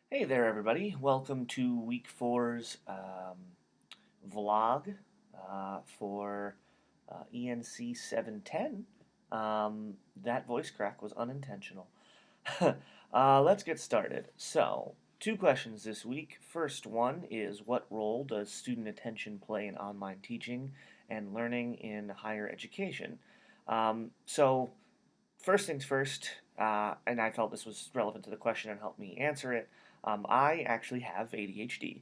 Hey there, everybody. Welcome to week four's vlog for ENC 710. That voice crack was unintentional. Let's get started. So, two questions this week. First one is, what role does student attention play in online teaching and learning in higher education? So, first things first, and I felt this was relevant to the question and helped me answer it. I actually have ADHD.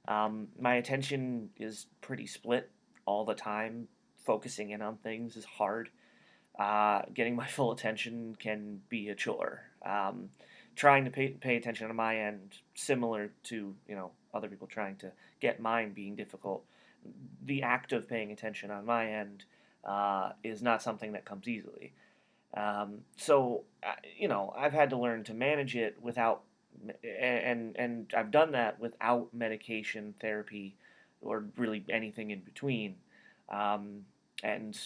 My attention is pretty split all the time. Focusing in on things is hard. Getting my full attention can be a chore. Trying to pay attention on my end, similar to other people trying to get mine being difficult. The act of paying attention on my end is not something that comes easily. I've had to learn to manage it without, and I've done that without medication, therapy, or really anything in between. Um, and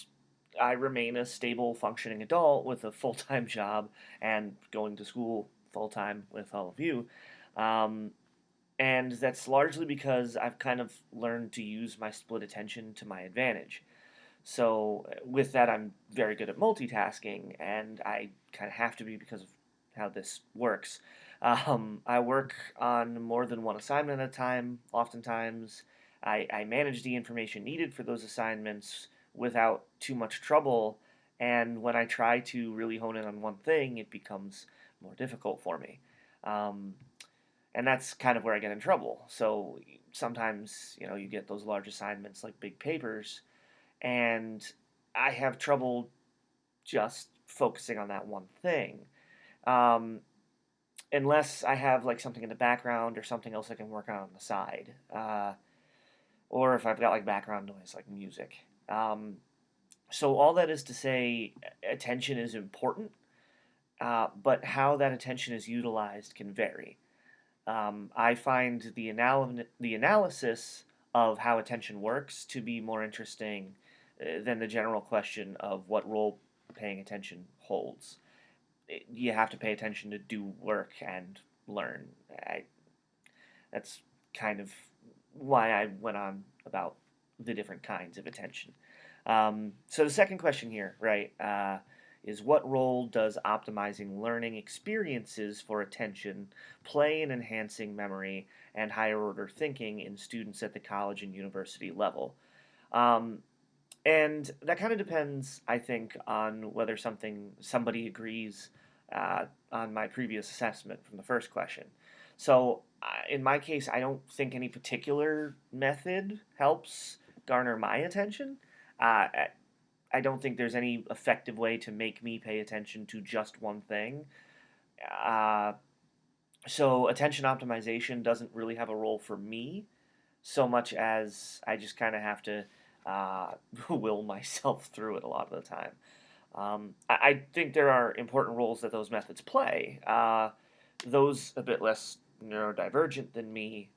I remain a stable, functioning adult with a full time job and going to school full time with all of you. Um, and that's largely because I've kind of learned to use my split attention to my advantage. So with that, I'm very good at multitasking, and I kind of have to be because of how this works. I work on more than one assignment at a time. Oftentimes, I manage the information needed for those assignments without too much trouble. And when I try to really hone in on one thing, it becomes more difficult for me. Um, and that's kind of where I get in trouble. So sometimes, you get those large assignments like big papers, and I have trouble just focusing on that one thing. Um, Unless I have like something in the background or something else I can work on the side, or if I've got like background noise like music. So all that is to say, attention is important, but how that attention is utilized can vary. I find the analysis of how attention works to be more interesting than the general question of what role paying attention holds. You have to pay attention to do work and learn. That's kind of why I went on about the different kinds of attention. So the second question here, right, is what role does optimizing learning experiences for attention play in enhancing memory and higher order thinking in students at the college and university level? Um, and that kind of depends, I think, on whether somebody agrees on my previous assessment from the first question. So, in my case, I don't think any particular method helps garner my attention. I don't think there's any effective way to make me pay attention to just one thing. Uh, so, attention optimization doesn't really have a role for me so much as I just kind of have to will myself through it a lot of the time. I think there are important roles that those methods play. Those a bit less neurodivergent than me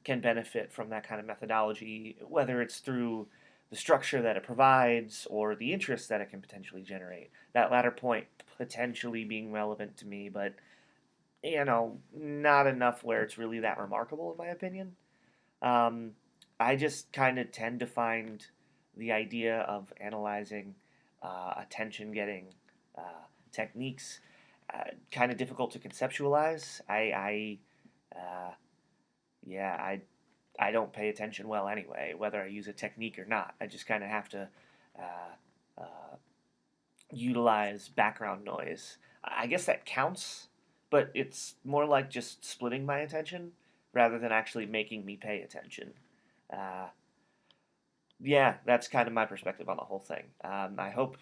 can benefit from that kind of methodology, whether it's through the structure that it provides or the interest that it can potentially generate. That latter point potentially being relevant to me, but not enough where it's really that remarkable, in my opinion. Um, I just kind of tend to find the idea of analyzing attention getting uh, techniques kind of difficult to conceptualize. Yeah, I don't pay attention well anyway, whether I use a technique or not. I just kind of have to uh, uh, utilize background noise. I guess that counts, but it's more like just splitting my attention rather than actually making me pay attention. Uh, yeah, that's kind of my perspective on the whole thing. I hope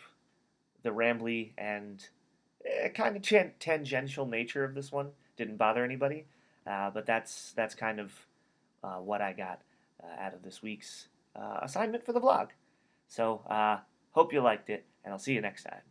the rambly and kind of tangential nature of this one didn't bother anybody, but that's kind of what I got out of this week's assignment for the vlog. So hope you liked it, and I'll see you next time.